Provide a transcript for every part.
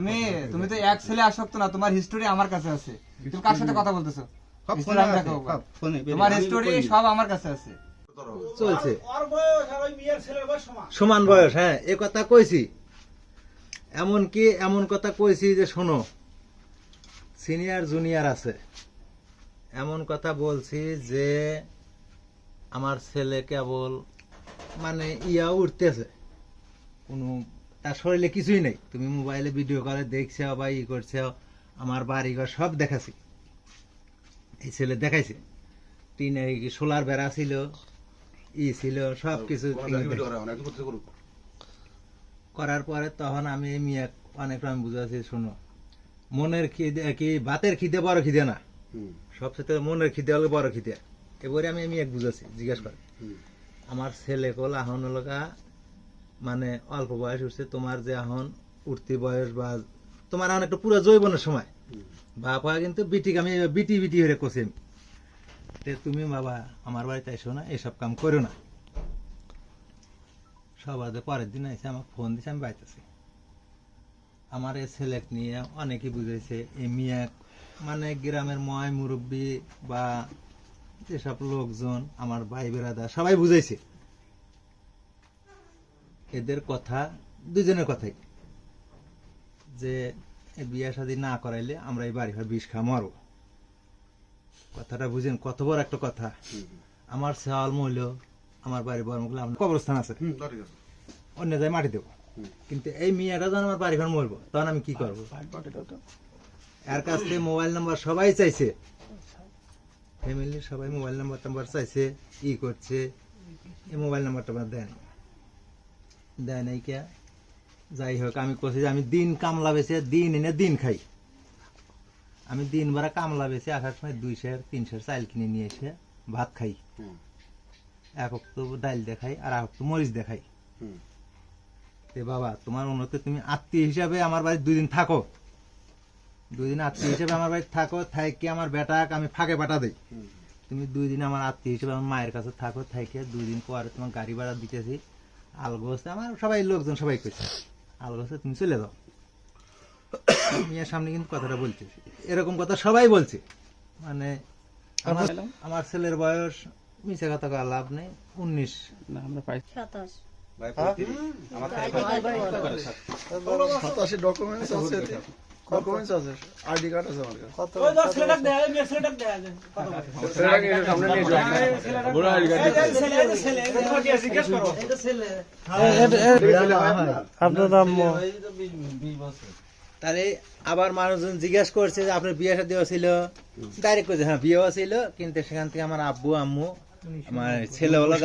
তুমি তুমি তো এক ছেলে আসক্ত না, তোমার হিস্টোরি আমার কাছে আছে। তুমি কার সাথে কথা বলতেছো? তোমার হিস্টোরি সব আমার কাছে আছে। চলছে সমান বয়স। হ্যাঁ, এ কথা কইছি। এমনকি এমন কথা কইছি যে শোনো, সিনিয়র জুনিয়র আছে, এমন কথা বলছি যে আমার ছেলে কেবল মানে উঠতেছে, কোনো তার শরীরে কিছুই নেই। তুমি মোবাইলে ভিডিও করে দেখছো বা করছো, আমার বাড়ি ঘর সব দেখাছি, এই ছেলে দেখাইছে। টিনে সোলার বেড়া ছিল, ছিল সব কিছু করার পরে তখন আমি মেয়ে অনেক আমি বুঝাচ্ছি, শোনো, মনের খিদে কি ভাতের খিদে বড় খিদে না, সবচেয়ে মনের খিদে হলে বড় খিদে। এবারে আমি মেয়ে বুঝাচ্ছি, জিজ্ঞাসা করে আমার ছেলে কল এখন লগা মানে অল্প বয়স উঠছে, তোমার যে এখন উঠতি বয়স বা তোমার এখন একটা পুরো জৈবনের সময়, বাপ হয় কিন্তু বিটি, আমি বিটি বিটি হয়ে কষি, তুমি বাবা আমার বাড়িতে এসো না, এসব কাম করো না। সবার পরের দিন এসে আমাকে ফোন দিছে, আমি বাইতেছি। আমার এই ছেলে নিয়ে অনেকেই বুঝেছে, এই মিয়া মানে গ্রামের ময় মুরব্বী বা যেসব লোকজন আমার ভাই বেড়াদা সবাই বুঝাইছে। এদের কথা দুজনের কথাই যে বিয়ে শাদী না করাইলে আমরা এই বাড়ি ঘর বিষ খা মরব। কথাটা বুঝেন কত বড় একটা কথা। আমার চাল মূল্য আমার বাড়ি বড় মুখলে কবরস্থান আছে, অন্য জায়গায় মাটি দেবো, কিন্তু এই মেয়েটা যখন আমার বাড়ি ঘর মরবো তখন আমি কি করবো? এর কাছ থেকে মোবাইল নাম্বার সবাই চাইছে, ফ্যামিলির সবাই মোবাইল নাম্বার চাইছে, করছে, এই মোবাইল নাম্বারটা আমার দেয় নাই কে। যাই হোক, আমি কছি যে আমি দিন কামলা বেছে দিন এনে দিন খাই। আমি দিন ভরা কামলা বেছে আসার সময় 200-300 চাল কিনে নিয়ে এসে ভাত খাই, এক তো ডাল দেখাই আর এক তো মরিচ দেখাই। বাবা তোমার উন্নতি, তুমি আত্মীয় হিসাবে আমার বাড়ি 2 দিন থাকো, 2 দিন আত্মীয় হিসাবে আমার বাড়ি থাকো, থাকি আমার বেটাকে আমি ফাঁকে পাঠা দিই। তুমি 2 দিন আমার আত্মীয় হিসেবে আমার মায়ের কাছে থাকো, থাকি 2 দিন পরে তোমার গাড়ি ভাড়া দিতেছি আলগোস্তে, আমার সবাই লোকজন সবাই কইছে আলগোস্তে তুমি চলে যাও। মেয়ের সামনে কিন্তু কথাটা বলছে, এরকম কথা সবাই বলছে। মানে আমার ছেলের বয়স মিশে কথা কওয়ার লাভ নেই, 19 না আমরা পাই 27। ডকুমেন্টস আছে, ডকুমেন্টস আছে, আইডি কার্ড আছে আমার কাছে। কত ওই 10 লাখ দেয়, মেয়ে ছেলেটাকে দেয় আছে কত কত ছেলেটাকে সামনে নিয়ে যাও, বড় আইডি কার্ড ছেলে এটা জিজ্ঞেস করো, এটা ছেলে আপনার নাম? তাহলে আবার মানুষজন জিজ্ঞাসা করছে যে আপনার বিয়ে শাদী ছিল, ডাইরেক্ট কইছে হ্যাঁ বিয়েও ছিল, কিন্তু সেখান থেকে আমার আব্বু আম্মু আমার ছেলে হলো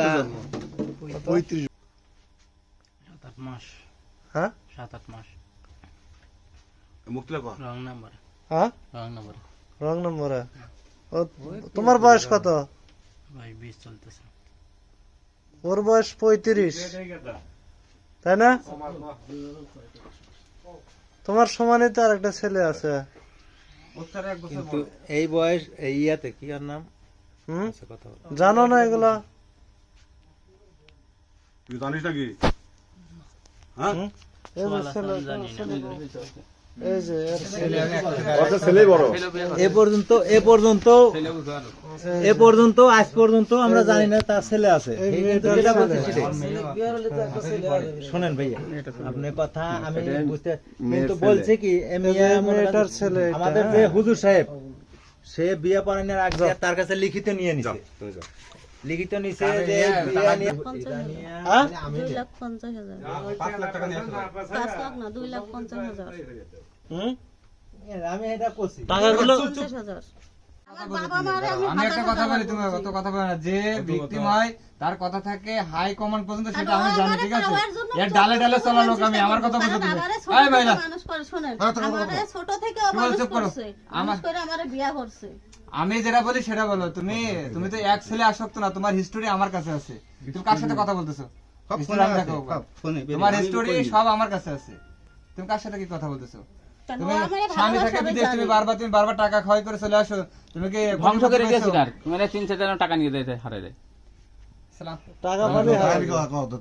35 7-8 মাস। হ্যাঁ 7-8 মাস মুক্তিলা কো রং নাম্বার। হ্যাঁ রং নাম্বার রং নম্বরে। তোমার বয়স কত? ভাই 20 চলতেছে। ওর বয়স 35, তাই না? তোমার সমানই তো আর একটা ছেলে আছে। কিন্তু এই বয়স এই ইয়াতে কি আর নাম কথা জানো না এগুলা? তুই জানিস নাকি? এই যে ছেলে, এই যে এ পর্যন্ত আজ পর্যন্ত আমরা জানি না তার ছেলে আছে। শোনেন ভাইয়া, আপনার কথা আমি বুঝতে, কিন্তু বলছে কি ছেলে আমাদের যে হুজুর সাহেব, সে বিয়ে পড়ানোর আগে তার কাছে লিখিত নিয়ে নিছে, লিখিত নিছে যে বিয়ে নিয়ে 2,50,000 5 লাখ না 2,50,000। আমি এটা করছি টাকাগুলো 50,000। আমি একটা কথা বলি, তুমি অত কথা বলো না। যে ভিকটিম হয় তার কথা থাকে হাই কমান্ড পর্যন্ত, সেটা আমি জানি, ঠিক আছে? এর ডালে ডালে চলা লোক আমি, আমার কথা বুঝো তুমি। এই ভাই না, মানুষ করে শুনেন, আমারে ছোট থেকে মানুষ করছে, মানুষ করে আমারে বিয়া করছে। আমি যেটা বলি সেটা বলো। তুমি তুমি তো এক ছেলে আসক্ত না, তোমার হিস্টোরি আমার কাছে আছে। তুমি কার সাথে কথা বলতেছো? তোমার হিস্টোরি সব আমার কাছে আছে। তুমি কার সাথে কি কথা বলতেছো? তুমি স্বামী থেকে বিদেশ, তুমি বারবার টাকা ক্ষয় করে চলে আসো, তুমি কি ধ্বংস করে গেছি আর মানে 3-4 টাকা নিয়ে দেয় হারাই দেয়। টাকা পাবে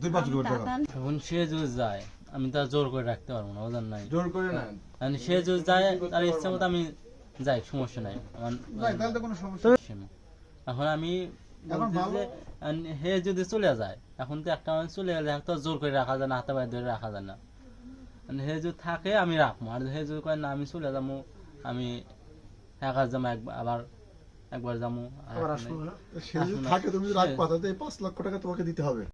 তুই পাঁচ কোটি টাকা এখন সে যদি যায় আমি তো আর জোর করে রাখতে পারবো না, ওজন নাই। জোর করে না আর সে যদি যায় তার ইচ্ছা মতো আমি যাই, সমস্যা নাই আমার। তাহলে তো কোনো সমস্যা এখন আমি বলছি যে হে যদি চলে যায়, এখন তো একটা মানুষ চলে গেলে তো জোর করে রাখা যায় না, হাতে পায়ে ধরে রাখা যায় না। হে যদি থাকে আমি রাখবো, আর হে যদি কয় না আমি চলে যাবো, আমি একা যাবো, আবার একবার যাবো। সে যদি থাকে তুমি রাখবা, তাহলে 5 লক্ষ টাকা তোমাকে দিতে হবে।